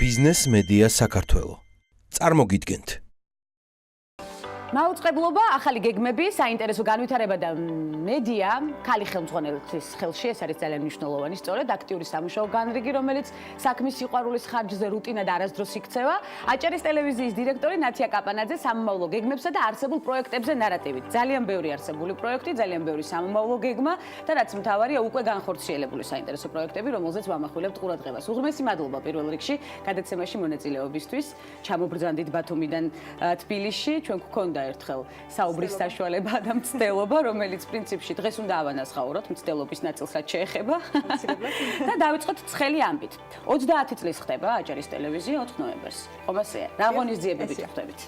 ბიზნეს მედია საქართველო. წარმოგიდგენთ. მაუწყებლობა, ახალი გეგმები, საინტერესო განვითარება და მედია, ქალი ხელმძღვანელის ხელში, ეს არის ძალიან მნიშვნელოვანი, სწორედ აქტიური სამუშაო განრიგი, რომელიც საქმის სიყვარულის ხარჯზე რუტინად არასდროს იქცევა. აჭარის ტელევიზიის დირექტორი ნათია კაპანაძე სამომავლო გეგმებსა და არსებულ პროექტებზე ნარატივით. ძალიან ბევრი არსებული პროექტი, ძალიან ბევრი სამომავლო გეგმა და რაც მთავარია, უკვე განხორციელებული საინტერესო პროექტები, რომელზეც ვამახვილებთ ყურადღებას. უღრმესი მადლობა პირველ რიგში გადაცემაში მონაწილეობისთვის. ჩამობრძანდით ბათუმიდან თბილისში, ჩვენ გქონდა ერთხელ საუბრის საშუალება და მცდელობა, რომელიც პრინციპში დღეს უნდა ავანაცხაუროთ, მცდელობის ნაწილს რაც შეეხება. და დავიწყოთ ცხელი ამბით. 30 წლის ხდება აჭარის ტელევიზია 4 ნოემბერს. ხომ ასეა? რა ღონისძიებებით ხდებით?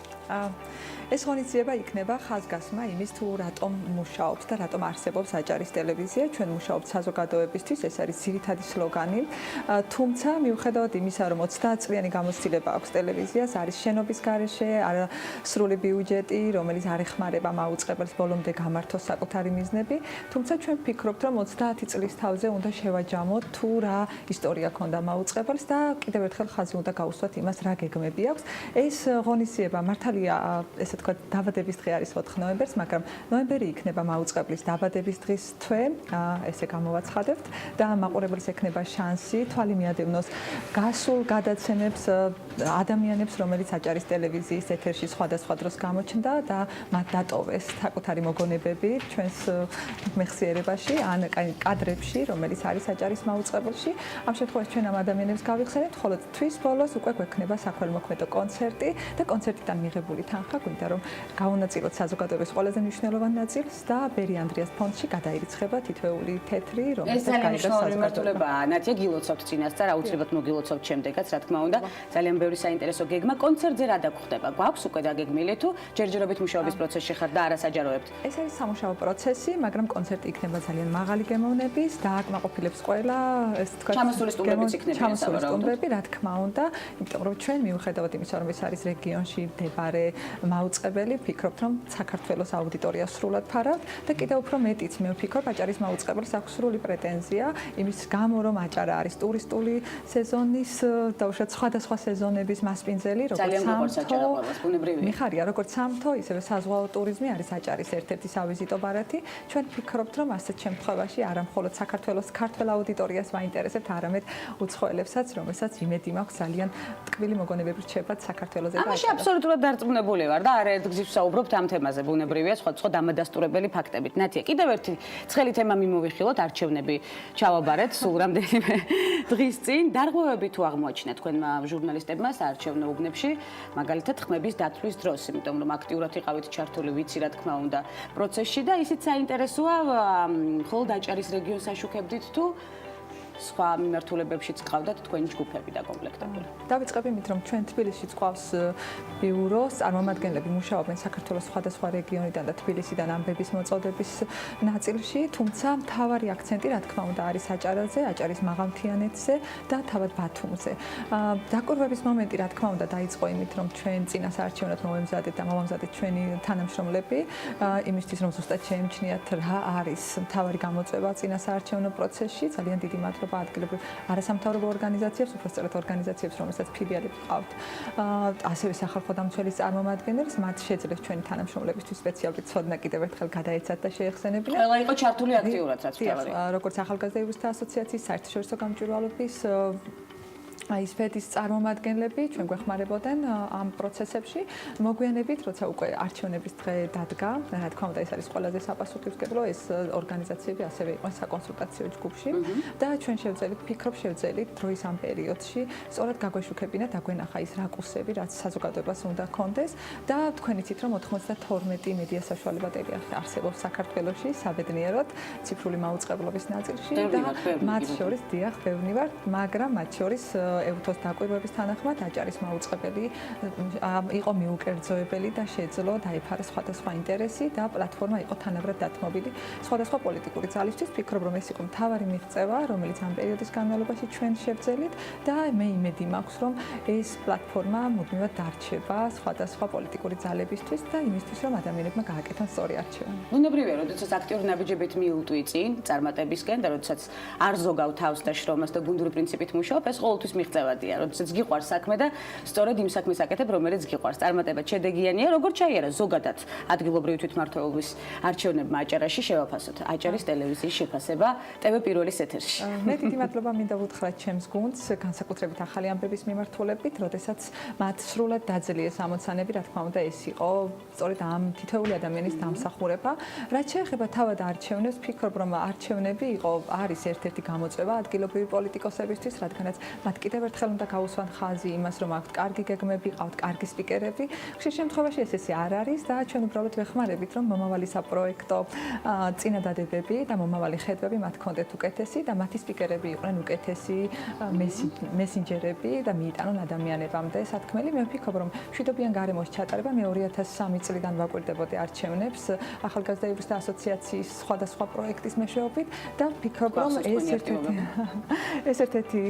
ეს ღონისძიება იქნება ხაზგასმა იმის თუ რატომ მუშაობს და რატომ არსებობს აჭარის ტელევიზია. ჩვენ მუშაობთ საზოგადოებისთვის, ეს არის ძირითადი სლოგანი. თუმცა მიუხედავად იმისა, რომ 30 წლიანი გამოცდილება აქვს ტელევიზიას, არის შენობის გარეშე, სრული ბიუჯეტი, რომელიც არ ეხმარება მაუწყებელს ბოლომდე გამართოს საკუთარი მიზნები, თუმცა ჩვენ ვფიქრობთ, რომ 30 წლის თავზე უნდა შევაჯამოთ თუ რა ისტორია ქონდა მაუწყებელს და კიდევ ერთხელ ხაზი უნდა გაუსვათ იმას, რა გეგმები აქვს. ეს ღონისძიება მართალია, ესე თქვა, დაბადების დღე არის 4 ნოემბერს, მაგრამ ნოემბერი იქნება მაუწყებლის დაბადების დღის თვე, ესე გამოვაცხადებთ და მაყურებელს ექნება შანსი თვალი მიადევნოს გასულ გადაცემებს ადამიანებს, რომელიც აჭარის ტელევიზიის ეთერში სხვადასხვა დროს გამოჩნდა და მათ დატოვეს საკუთარი მოგონებები ჩვენს მეხსიერებაში ან კადრებში, რომელიც არის აჭარის მაუწყებელში. ამ შემთხვევაში ჩვენ ამ ადამიანებს გავიხსენებთ, ხოლო თვის ბოლოს უკვე გვექნება საქველმოქმედო კონცერტი და კონცერტიდან მიღებული თანხა გვინდა რომ გავუნაწილოთ საზოგადოების ყველაზე მნიშვნელოვან ნაწილს და ბერი ანდრიას ფონდში გადაირიცხება თითოეული თეთრი, რომელსაც გაიგებს საზოგადოება. ნათია, გილოცავთ წინასწარ, აუცილებლად მოგილოცავთ შემდეგაც, რა თქმა უნდა, ძალიან ბევრი საინტერესო გეგმა. კონცერტზე რა დაგხვდება? გვაქვს უკვე დაგეგმილი თუ ჯერჯერობით მუშაობის პროცესში ხართ და არასაჯაროებთ? ეს არის სამუშაო პროცესი, მაგრამ კონცერტი იქნება ძალიან მაღალი გემოვნების და აკმაყოფილებს ყველა, ეს თქვა, ჩამოსული სტუმრებიც იქნებიან სტუმრები, რა თქმა უნდა, იმიტომ რომ ჩვენ მიუხედავად იმისა, რომ ეს არის რეგიონში მდებარე მაუწყებელი, ვფიქრობთ, რომ საქართველოს აუდიტორია სრულად ფარავთ და კიდევ უფრო მეტიც მე ვფიქრობ, აჭარის მაუწყებელს აქვს სრული პრეტენზია იმის გამო, რომ აჭარა არის ტურისტული სეზონის და უშუალოდ სხვადასხვა სეზონების მასპინძელი, როგორც სამთო, მიხარია, როგორც სამთო, ისევე საზღვაო ტურიზმი არის აჭარის ერთ-ერთი სავიზიტო ბარათი. ჩვენ ვფიქრობთ, რომ ასეთ შემთხვევაში არა მხოლოდ საქართველოს ქართველ აუდიტორიას ვაინტერესებთ, არამედ უცხოელებსაც, რომელსაც იმედი მაქვს ძალიან ტკბილი მოგონებები რჩებათ საქართველოზე და ამაში აბსოლუტურად დარწმუნებული ვარ და არა ერთ გზის ვსაუბრობთ ამ თემაზე, ბუნებრივია სხვადასხვა დამადასტურებელი ფაქტებით. ნათია, კიდევ ერთი ცხელი თემა მიმოვიხილოთ, არჩევნები ჩავაბარეთ სულ რამდენიმე დღის წინ. დარღვევები თუ აღმოაჩინეთ თქვენმა ჟურნალისტებმა საარჩევნო უბნებში, მაგალითად ხმების დათვლის დროს, იმიტომ რომ აქტიურად იყავით ჩართული, ვიცი რა თქმა უნდა პროცესში და ისიც საინტერესოა, მხოლოდ აჭარის რეგიონს აშუქებდით თუ სხვა მიმართულებებშიც გყავდათ თქვენი ჯგუფები და კომპლექტები. დავიწყებ იმით, რომ ჩვენ თბილისშიც ყავს ბიუროს, წარმომადგენლები მუშაობენ საქართველოს სხვადასხვა რეგიონიდან და თბილისიდან ამბების მოწოდების ნაწილში, თუმცა მთავარი აქცენტი, რა თქმა უნდა, არის აჭარაზე, აჭარის მაღალმთიანეთზე და თავად ბათუმზე. დაკვირვების მომენტი, რა თქმა უნდა, დაიწყო იმით, რომ ჩვენ წინასაარჩევნოდ მოვემზადეთ და მოვამზადეთ ჩვენი თანამშრომლები, იმისთვის, რომ ზუსტად შეემჩნიათ რა არის მთავარი გამოწვევა წინასაარჩევნო პროცესში. ძალიან დიდი მადლობა ადგილობრივ არასამთავრობო ორგანიზაციებს, უბრალოდ ორგანიზაციებს, რომელსაც ფილიალები ყავთ, ასევე სახალხო დამცველის წარმომადგენლებს, მათ შეძლეს ჩვენი თანამშრომლებისთვის სპეციალური ცოდნა კიდევ ერთხელ გადაეცათ და შეეხსენებინათ. ყველა იყო ჩართული აქტიურად, რაც თავარი. როგორც ახალგაზრდა იურისტთა ასოციაციის, საერთაშორისო გამჭვირვალობის ის ფედის წარმომადგენლები ჩვენ გვეხმარებოდნენ ამ პროცესებში. მოგვიანებით, როცა უკვე არჩევნების დღე დადგა, რა თქმა უნდა, ეს არის ყველაზე საპასუხისმგებლო, ეს ორგანიზაციები ასევე იყვნენ საკონსულტაციო ჯგუფში და ჩვენ შევძელით, ვფიქრობ, შევძელით დროის ამ პერიოდში სწორად გაგვეშუქებინა და გვენახა ის რაკურსები, რაც საზოგადოებას უნდა ჰქონდეს და თქვენ იცით, რომ 92 მედია საშუალებები არსებობს საქართველოში საბედნიეროდ ციფრული მაუწყებლობის ნაწილში და მათ შორის დიახ, ბევრი ვარ, მაგრამ მათ შორის ევთოს დაკვირვების თანახმად აჭარის მაუწყებელი იყო მიუკერძოებელი და შეძლო დაიფარა სხვადასხვა ინტერესი და პლატფორმა იყო თანაბრად დათმობილი სხვადასხვა პოლიტიკური ძალისთვის. ვფიქრობ, რომ ეს იყო მთავარი მიღწევა, რომელიც ამ პერიოდის განმავლობაში ჩვენ შევძელით და მე იმედი მაქვს, რომ ეს პლატფორმა მუდმივად დარჩება სხვადასხვა პოლიტიკური ძალებისთვის და იმისთვის, რომ ადამიანებმა გააკეთონ სწორი არჩევანი. ბუნებრივია, როდესაც აქტიური ნაბიჯებით მიუტვი წინ წარმატებისკენ და როდესაც არ ზოგავ თავს და შრომას და გუნდური პრინციპით მუშაობ, ეს ყოველთვის მიღწევადია, როდესაც გიყვარს საქმე და სწორედ იმ საქმის აკეთებ, რომელიც გიყვარს. წარმატება შედეგიანია, როგორც ჩაიარა ზოგადად ადგილობრივი თვითმმართველობის არჩევნებმა აჭარაში შევაფასოთ. აჭარის ტელევიზიის შეფასება TV პირველის ეთერში. მე დიდი მადლობა მინდა ვუთხრათ ჩემს გუნდს, განსაკუთრებით ახალი ამბების მიმართულებით, როდესაც მათ სრულად დაძლიეს ამოცანები, რა თქმა უნდა, ეს იყო სწორედ ამ თითოეული ადამიანის დამსახურება. რაც შეეხება თავად არჩევნებს, ვფიქრობ, რომ არჩევნები არის ერთ-ერთი გამოწვევა ადგილობრივი პოლიტიკოსებისთვის, რადგანაც მათ კიდევ ერთხელ უნდა გაუსვან ხაზი იმას, რომ აქვთ კარგი გეგმები, ყავთ კარგი სპიკერები. ხშირ შემთხვევაში ესე არ არის და ჩვენ უბრალოდ ვეხმარებით, რომ მომავალი საპროექტო წინადადებები და მომავალი ხედვები მათ ჰქონდეთ უკეთესი და მათი სპიკერები იყვნენ უკეთესი მესენჯერები და მიიტანონ ადამიანებამდე სათქმელი. მე ვფიქრობ, რომ მშვიდობიან გარემოში ჩატარება მე 2003 წლიდან ვაკვირდებოდი არჩევნებს ახალგაზრდა იურისტთა ასოციაციის სხვადასხვა პროექტის მეშვეობით და ვფიქრობ, რომ ეს ერთ-ერთი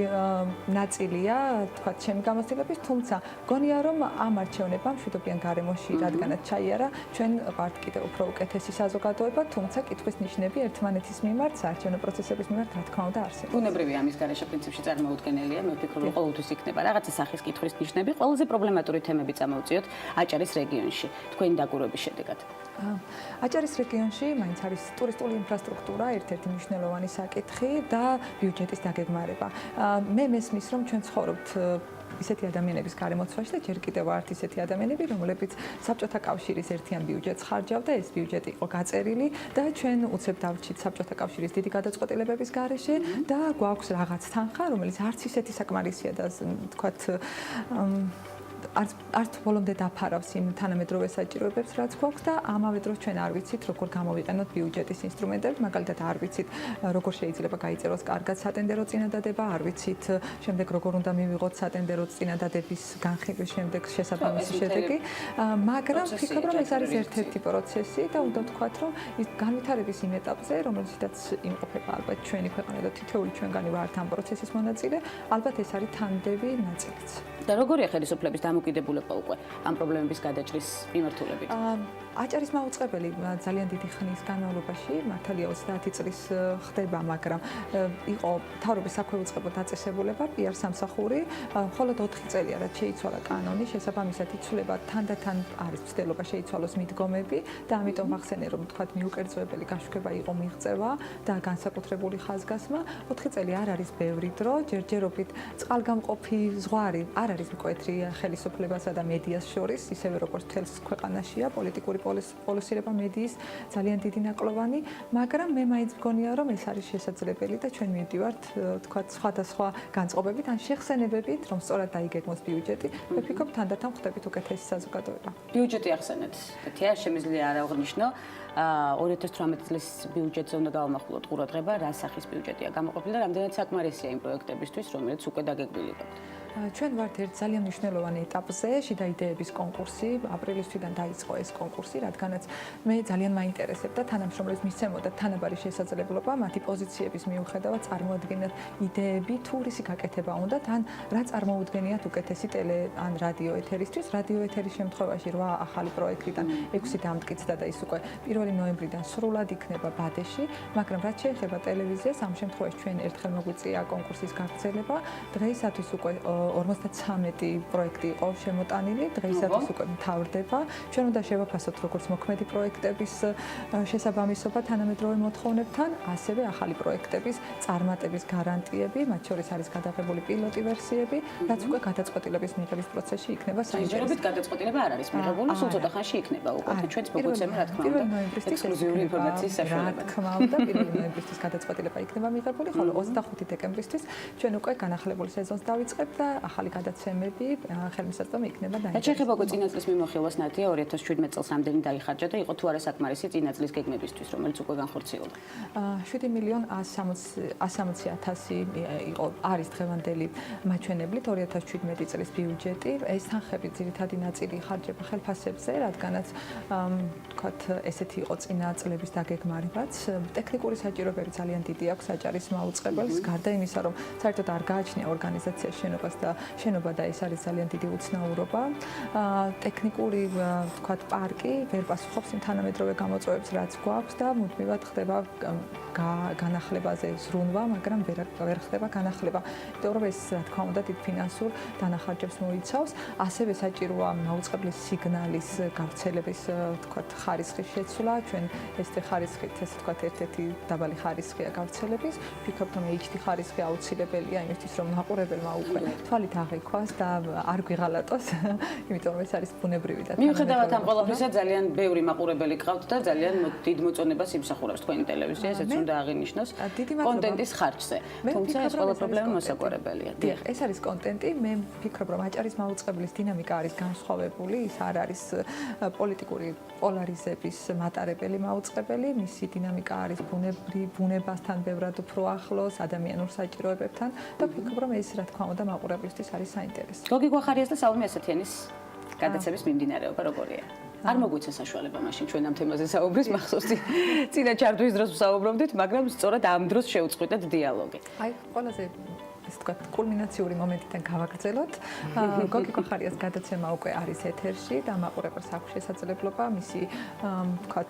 ნაწილია, თქვა, ჩემი გამოცდილების, თუმცა გონია, რომ ამ არჩევნებამ მშვიდობიან გარემოში, რადგანაც ჩაიარა, ჩვენ ვართ კიდევ უფრო უკეთესი საზოგადოება, თუმცა კითხვის ნიშნები ერთმანეთის მიმართ, საარჩევნო პროცესების მიმართ, რა თქმა უნდა, არსებობს. ბუნებრივია ამის გარეშე პრინციპში წარმოუდგენელია. მე ვფიქრობ, რომ ყოველთვის იქნება რაღაცა სახის კითხვის ნიშნები. ყველაზე პრობლემატური თემები წამოვწიოთ აჭარის რეგიონში, თქვენი დაკვირვების შედეგად. აჭარის რეგიონში მაინც არის ტურისტული ინფრასტრუქტურა, ერთ-ერთი მნიშვნელოვანი საკითხი და ბიუჯეტის დაგეგმარება. მე მესმის, რომ ჩვენ ცხოვრობთ ისეთი ადამიანების გარემოცვაში და ჯერ კიდევ ვართ ისეთი ადამიანები, რომლებიც საბჭოთა კავშირის ერთიან ბიუჯეტს ხარჯავდა, ეს ბიუჯეტი იყო გაწერილი და ჩვენ უცებ დავრჩით საბჭოთა კავშირის დიდი გადაწყვეტილებების გარეშე და გვაქვს რაღაც თანხა, რომელიც არც ისეთი საკმარისია და თქვათ არც ბოლომდე დაფარავს იმ თანამედროვე საჭიროებებს, რაც გვაქვს და ამავე დროს ჩვენ არ ვიცით, როგორ გამოვიყენოთ ბიუჯეტის ინსტრუმენტები, მაგალითად არ ვიცით, როგორ შეიძლება გაიწეროს კარგად სატენდერო წინადადება, არ ვიცით, შემდეგ როგორ უნდა მივიღოთ სატენდერო წინადადების განხილვის შემდეგ შესაბამისი შედეგი, მაგრამ ვფიქრობ, რომ ეს არის ერთ-ერთი პროცესი და უნდა ვთქვათ, რომ ის განვითარების იმ ეტაპზე, რომელშიც იმყოფება ალბათ ჩვენი ქვეყანა და თითოეული ჩვენგანი ვართ ამ პროცესის მონაწილე, ალბათ ეს არის თანმდები ნაწილიც. და როგორია ხელისუფლების დამოკიდებულება უკვე ამ პრობლემების გადაჭრის მიმართულებით? აჭარის მაუწყებელი ძალიან დიდი ხნის განმავლობაში, მართალია 30 წლის ხდება, მაგრამ იყო მთავრობის საქვეუწყებო დაწესებულება, PR სამსახური, მხოლოდ 4 წელია, რაც შეიცვალა კანონი, შესაბამისად იცვლება თანდათან არის მცდელობა შეიცვალოს მიდგომები და ამიტომ ვახსენე, რომ თქვათ მიუკერძოებელი გაშუქება იყო მიღწევა და განსაკუთრებული ხაზგასმა. 4 წელი არ არის ბევრი დრო, ჯერჯერობით წყალგამყოფი ზღვარი არ არის მკვეთრი ხელისუფლებასა და მედიას შორის, ისევე როგორც მთელს ქვეყანაშია პოლიტიკური პოლუსირება მედიის ძალიან დიდი ნაკლოვანი, მაგრამ მე მაინც მგონია, რომ ეს არის შესაძლებელი და ჩვენ მივდივართ, თქვათ, სხვადასხვა განწყობებით ან შეხსენებებით, რომ სწორად დაიგეგმოს ბიუჯეტი. მე ვფიქრობ, თანდათან ხდებით უკეთესი საზოგადოება. ბიუჯეტი ახსენეთ. თეა შემიძლია არ აღვნიშნო 2018 წლის ბიუჯეტზე უნდა გავამახვილოთ ყურადღება, რა სახის ბიუჯეტია გამოყოფილი და რამდენად საკმარისია იმ პროექტებისთვის, რომელიც უკვე დაგეგმილი გაქვთ. ჩვენ ვართ ერთ ძალიან მნიშვნელოვან ეტაპზე, შიდა იდეების კონკურსი, აპრილის თვიდან დაიწყო ეს კონკურსი, რადგანაც მე ძალიან მაინტერესებდა თანამშრომლებს მისცემოდა თანაბარი შესაძლებლობა მათი პოზიციების მიუხედავად წარმოადგენათ იდეები, თუ რისი გაკეთება უნდათ, ან რა წარმოუდგენიათ უკეთესი ტელე ან რადიო ეთერისთვის. რადიო ეთერის შემთხვევაში 8 ახალი პროექტიდან 6 დამტკიცდა და ის უკვე 1 ნოემბრიდან სრულად იქნება ბადეში, მაგრამ რაც შეეხება ტელევიზიას, ამ შემთხვევაში ჩვენ ერთხელ მოგვიწია კონკურსის გაგრძელება, დღეისათვის უკვე 53 პროექტი იყო შემოტანილი, დღეისათვის უკვე მთავრდება. ჩვენ უნდა შევაფასოთ როგორც მოქმედი პროექტების შესაბამისობა თანამედროვე მოთხოვნებთან, ასევე ახალი პროექტების წარმატების გარანტიები, მათ შორის არის გადაღებული პილოტი ვერსიები, რაც უკვე გადაწყვეტილების მიღების პროცესში იქნება საინტერესო. ჯერჯერობით გადაწყვეტილება არ არის მიღებული, სულ ცოტა ხანში იქნება უკვე და ჩვენც მოგუცემ რა თქმა უნდა ექსკლუზიური ინფორმაციის საშუალება. რა თქმა უნდა, 1 ნოემბრისთვის გადაწყვეტილება იქნება მიღებული, ხოლო 25 დეკემბრისთვის ჩვენ უკვე განახლებული სეზონს დავიწყებთ და ახალი გადაცემები ხელმისაწვდომი იქნება დაიწყოს. რაც შეეხება უკვე წინა წლის მიმოხილვას, ნათია 2017 წელს ამდენი დაიხარჯა და იყო თუ არა საკმარისი წინა წლის გეგმებისთვის, რომელიც უკვე განხორციელდა. 7,160,000 იყო არის დღევანდელი მაჩვენებლით 2017 წლის ბიუჯეტი. ეს თანხები ძირითადი ნაწილი იხარჯება ხელფასებზე, რადგანაც თქვათ ესეთი იყო წინა წლების დაგეგმარებაც. ტექნიკური საჭიროებები ძალიან დიდი აქვს აჭარის მაუწყებელს, გარდა იმისა, რომ საერთოდ არ გააჩნია ორგანიზაციის შენობა და ეს არის ძალიან დიდი უცდელი. უცნაურობა, ტექნიკური ვთქვათ პარკი ვერ პასუხობს იმ თანამედროვე გამოწვევებს, რაც გვაქვს და მუდმივად ხდება განახლებაზე ზრუნვა, მაგრამ ვერ ხდება განახლება. იმიტომ რომ ეს რა თქმა უნდა დიდ ფინანსურ დანახარჯებს მოიცავს, ასევე საჭიროა მაუწყებლის სიგნალის გავრცელების ვთქვათ ხარისხის შეცვლა, ჩვენ ეს ხარისხით ესე ვთქვათ ერთ-ერთი დაბალი ხარისხია გავრცელების, ვფიქრობ რომ HD ხარისხი აუცილებელია იმისთვის რომ მაყურებელმა უკვე თვალით აღიქვას და არ გვიღალატოს, იმიტომ რომ ეს არის ბუნებრივი და მიუხედავად ამ ყველაფრისა ძალიან ბევრი მაყურებელი ყავთ და ძალიან დიდ მოწონებას იმსახურებს თქვენი ტელევიზია, ესეც უნდა აღინიშნოს კონტენტის ხარჯზე. თუმცა ეს ყველა პრობლემა მოსაკვირველია. დიახ, ეს არის კონტენტი, მე ვფიქრობ რომ აჭარის მაუწყებლის დინამიკა არის განსხვავებული, ის არ არის პოლიტიკური პოლარიზების მატარებელი მაუწყებელი, მისი დინამიკა არის ბუნებასთან ბევრად უფრო ახლოს, ადამიანურ საჭიროებებთან და ვფიქრობ რომ ეს რა თქმა უნდა მაყურებლისთვის არის საინტერესო. გოგი გვახარიას და საულმე ასათიანის გადაცემის მიმდინარეობა როგორია? არ მოგვიცა საშუალება მაშინ ჩვენ ამ თემაზე საუბრის, მახსოვს წინა ჩართვის დროს ვსაუბრობდით, მაგრამ სწორად ამ დროს შევწყვიტეთ დიალოგი. აი, ყველაზე ეს თქვა კულმინაციური მომენტიდან გავაგრძელოთ. გოგი გვახარიას გადაცემა უკვე არის ეთერში და მაყურებელს აქვს შესაძლებლობა მისი თქვა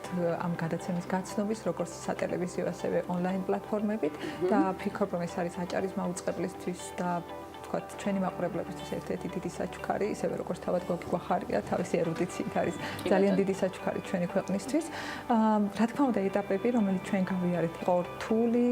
ამ გადაცემის გაცნობის, როგორც სატელევიზიო, ასევე ონლაინ პლატფორმებით და ვფიქრობ რომ ეს არის აჭარის მაუწყებლისთვის და თქვათ ჩვენი მაყურებლებისთვის ერთ-ერთი დიდი საჩუქარი, ისევე როგორც თავად გოგი გვახარია, თავისი ერუდიციით არის ძალიან დიდი საჩუქარი ჩვენი ქვეყნისთვის. რა თქმა უნდა, ეტაპები, რომელიც ჩვენ გავიარეთ, იყო რთული,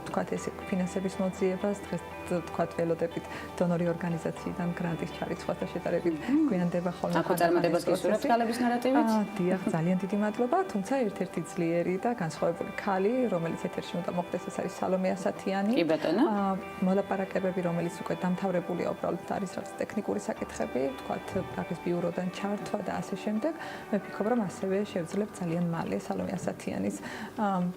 თქვათ ეს ფინანსების მოძიებას, დღეს თქვათ ველოდებით დონორი ორგანიზაციიდან გრანტის ჩარიცხვასთან შედარებით გვიანდება ხოლმე. აქ წარმატებას გისურვებთ ქალების ნარატივით? დიახ, ძალიან დიდი მადლობა, თუმცა ერთ-ერთი ძლიერი და განსხვავებული ქალი, რომელიც ეთერში უნდა მოხდეს, ეს არის სალომე ასათიანი. კი ბატონო. მოლაპარაკებები, რომელიც უკვე დამთავრებულია, უბრალოდ არის რაღაც ტექნიკური საკითხები, თქვათ პრაღის ბიუროდან ჩართვა და ასე შემდეგ. მე ვფიქრობ, რომ ასევე შევძლებთ ძალიან მალე სალომე ასათიანის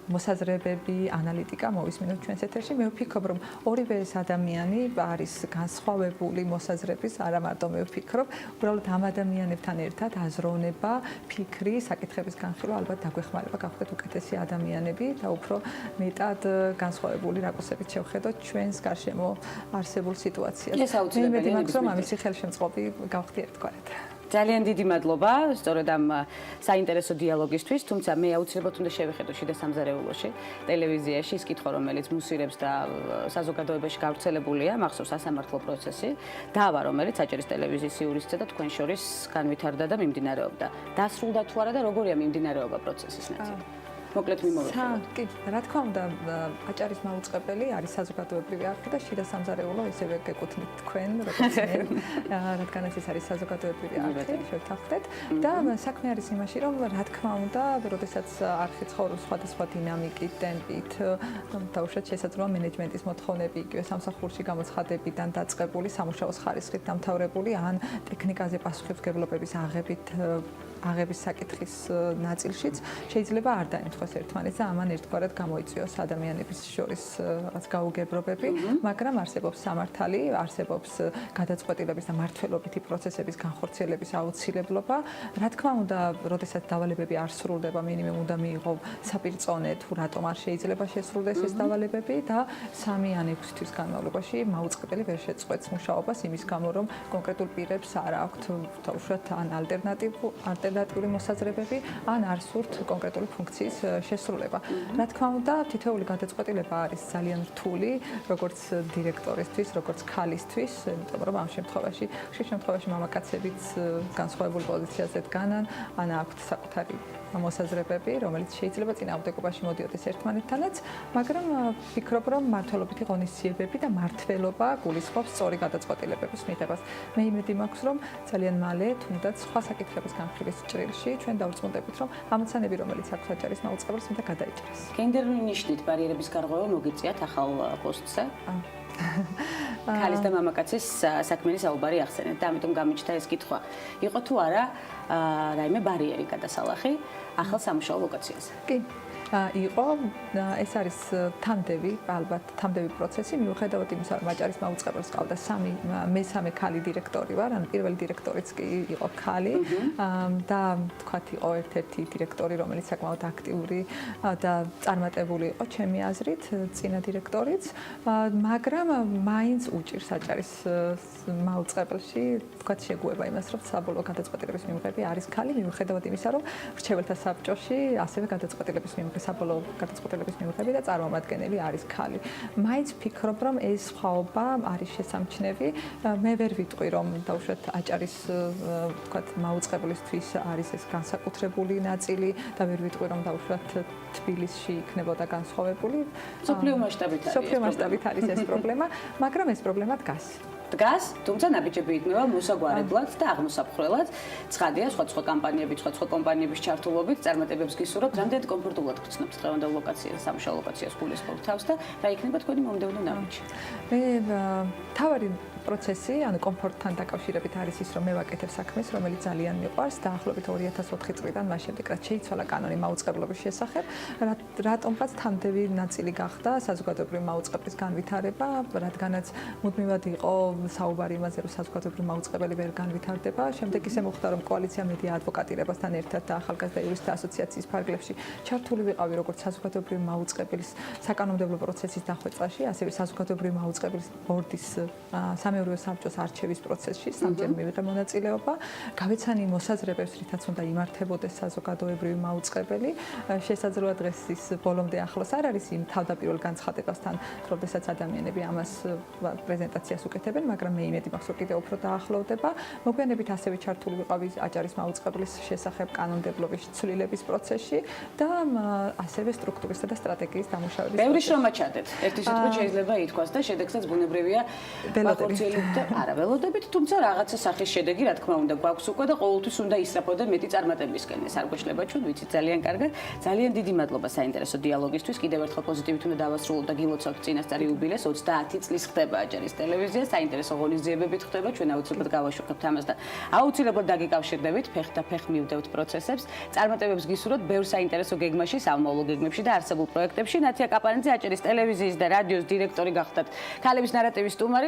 მოსაზრებები, ანალიტიკა მოვისმინოთ ჩვენს ეთერში. მე ვფიქრობ, რომ ორივე ეს ადამიანი არის განსხვავებული მოსაზრების, არა მარტო მე ვფიქრობ, უბრალოდ ამ ადამიანებთან ერთად აზროვნება, ფიქრი, საკითხების განხილვა ალბათ დაგვეხმარება გავხდეთ უკეთესი ადამიანები და უფრო მეტად განსხვავებული რაკურსებით შევხედოთ ჩვენს გარშემო არსებულ სიტუაციას. ეს აუცილებელია. მე მეგონა რომ ამისი ხელშემწყობი გავხდი ერთგვარად. ძალიან დიდი მადლობა სწორედ ამ საინტერესო დიალოგისთვის, თუმცა მე აუცილებლად უნდა შევხედო შიდა სამზარეულოში, ტელევიზიაში ის კითხვა, რომელიც მუსირებს და საზოგადოებაში გავრცელებულია, მახსოვს სასამართლო პროცესი, დავა, რომელიც აჭარის ტელევიზიის იურისტზე და თქვენ შორის განვითარდა და მიმდინარეობდა. დასრულდა თუ არა და როგორია მიმდინარეობა პროცესის ნათია? მოკლედ მიმოვიხილოთ. კი, რა თქმა უნდა, აჭარის მაუწყებელი არის საზოგადოებრივი არხი და შიდა სამზარეულო ისევე გეკუთვნით თქვენ, როგორც მე, რადგანაც ეს არის საზოგადოებრივი არხი, შევთანხმდეთ და საქმე არის იმაში, რომ რა თქმა უნდა, როდესაც არხი ცხოვრობს სხვადასხვა დინამიკით, ტემპით, დაუშვათ შესაძლოა მენეჯმენტის მოთხოვნები იგივე სამსახურში გამოცხადებიდან დაწყებული, სამუშაოს ხარისხით დამთავრებული ან ტექნიკაზე პასუხისმგებლობების აღების საკითხის ნაწილშიც შეიძლება არ დაემთხოს ერთმანეთს და ამან ერთგვარად გამოიწვიოს ადამიანების შორის რაღაც გაუგებრობები, მაგრამ არსებობს სამართალი, არსებობს გადაწყვეტილების და მართლობითი პროცესების განხორციელების აუცილებლობა. რა თქმა უნდა, როდესაც დავალებები არ სრულდება, მინიმუმ უნდა მიიღო საპირწონე თუ რატომ არ შეიძლება შესრულდეს ეს დავალებები და 3 ან 6 თვის განმავლობაში მაუწყებელი ვერ შეწყვეტს მუშაობას იმის გამო, რომ კონკრეტულ პირებს არ აქვთ უშუალოდ ან ალტერნატიული მოსაზრებები, ან არ სურთ კონკრეტული ფუნქციის შესრულება. რა თქმა უნდა, თითოეული გადაწყვეტილება არის ძალიან რთული, როგორც დირექტორისთვის, როგორც ქალისთვის, იმიტომ რომ ამ შემთხვევაში, ხშირ შემთხვევაში მამაკაცებიც განსხვავებულ პოზიციაზე დგანან, ან აქვთ საკუთარი მოსაზრებები, რომელიც შეიძლება წინააღმდეგობაში მოდიოდეს ერთმანეთთანაც, მაგრამ ვფიქრობ, რომ მართლობითი ღონისძიებები და მართლობა გულისხმობს სწორი გადაწყვეტილებების მიღებას. მე იმედი მაქვს, რომ ძალიან მალე, თუნდაც სხვა საკითხების განხილვის ჭრილში, ჩვენ დავწმუნდებით, რომ ამოცანები, რომელიც აქვს აჭარის მაუწყებელს, უნდა გადაიჭრას. გენდერული ნიშნით ბარიერების გარღვევა მოგიწიათ ახალ პოსტზე. ქალის და მამაკაცის საქმიანი საუბარი ახსენეთ და ამიტომ გამიჩნდა ეს კითხვა. იყო თუ არა რაიმე ბარიერი გადასალახი ახალ სამუშაო ლოკაციაზე? კი. იყო ეს არის თანდები, ალბათ თანდები პროცესი, მიუხედავად იმისა, რომ აჭარის მაუწყებელს ყავდა მესამე ქალი დირექტორი ვარ, ანუ პირველი დირექტორიც კი იყო ქალი და თქვათ იყო ერთ-ერთი დირექტორი, რომელიც საკმაოდ აქტიური და წარმატებული იყო ჩემი აზრით, წინა დირექტორიც, მაგრამ მაინც უჭირს აჭარის მაუწყებელში თქვათ შეგუება იმას, რომ საბოლოო გადაწყვეტილების მიღები არის ქალი, მიუხედავად იმისა, რომ მრჩეველთა საბჭოში ასევე გადაწყვეტილების მიღება, საბოლოო გადაწყვეტილების მიღები და წარმომადგენელი არის ქალი. მაინც ვფიქრობ, რომ ეს სხვაობა არის შესამჩნევი. მე ვერ ვიტყვი, რომ დაუშვათ აჭარის თქვათ მაუწყებლისთვის არის ეს განსაკუთრებული ნაწილი და ვერ ვიტყვი, რომ დაუშვათ თბილისში იქნებოდა განსხვავებული. სოფლიო მასშტაბით არის ეს პრობლემა, მაგრამ ეს პრობლემა დგას, თუმცა ნაბიჯები იქნება მოსაგვარებლად და აღმოსაფხრელად. ცხადია, სხვა კომპანიების ჩართულობით წარმატებებს გისურვებთ, რამდენად კომფორტულად გრძნობთ დღევანდელ ლოკაციაზე, სამუშაო ლოკაციას გულისხმობთ თავს და რა იქნება თქვენი მომდევნო ნაბიჯი? მე თავარი პროცესი, ანუ კომფორტთან დაკავშირებით არის ის, რომ მე ვაკეთებ საქმეს, რომელიც ძალიან მიყვარს. დაახლოებით 2004 წლიდან მას შემდეგ, რაც შეიცვალა კანონი მაუწყებლობის შესახებ, რატომღაც თანდები ნაწილი გახდა საზოგადოებრივი მაუწყებლის განვითარება, რადგანაც მუდმივად იყო საუბარი იმაზე, რომ საზოგადოებრივი მაუწყებელი ვერ განვითარდება. შემდეგ ისე მოხდა, რომ კოალიცია მედია ადვოკატირებასთან ერთად და ახალგაზრდა იურისტთა ასოციაციის ფარგლებში ჩართული ვიყავი როგორც საზოგადოებრივი მაუწყებლის საკანონმდებლო პროცესის დახვეწაში, ასევე საზოგადოებრივი მაუწყებლის ბორდის სამეურვეო საბჭოს არჩევის პროცესში სამჯერ მივიღე მონაწილეობა. გავეცანი მოსაზრებებს, რითაც უნდა იმართებოდეს საზოგადოებრივი მაუწყებელი. შესაძლოა დღეს ის ბოლომდე ახლოს არ არის იმ თავდაპირველ განცხადებასთან, როდესაც ადამიანები ამას პრეზენტაციას უკეთებენ, მაგრამ მე იმედი მაქვს, რომ კიდევ უფრო დაახლოვდება. მოგვიანებით ასევე ჩართული ვიყავი აჭარის მაუწყებლის შესახებ კანონმდებლობის ცვლილების პროცესში და ასევე სტრუქტურისა და სტრატეგიის დამუშავების. ბევრი შრომა ჩადეთ. ერთი სიტყვით შეიძლება ითქვას და შედეგსაც ბუნებრივია ველოდებით, თუმცა რაღაცა სახის შედეგი, რა თქმა უნდა, გვაქვს უკვე და ყოველთვის უნდა ისრაფოდე მეტი წარმატებისკენ. ეს არ გვეშლება ჩვენ, ვიცით ძალიან კარგად. ძალიან დიდი მადლობა საინტერესო დიალოგისთვის. კიდევ ერთხელ პოზიტივით უნდა დავასრულოთ და გილოცავთ წინასწარ იუბილეს 30 წლის ხდება აჭარის ტელევიზია. საინტერესო ღონისძიებებით ხდება, ჩვენ აუცილებლად გავაშუქებთ ამას და აუცილებლად დაგიკავშირდებით, ფეხ და ფეხ მივდევთ პროცესებს. წარმატებებს გისურვებთ ბევრ საინტერესო გეგმაში, სამომავლო გეგმებში და არსებულ პროექტებში. ნათია კაპანაძე აჭარის ტელევიზიის და რადიოს დირექტორი გახდათ. ქალების ნარატივის სტუმარი.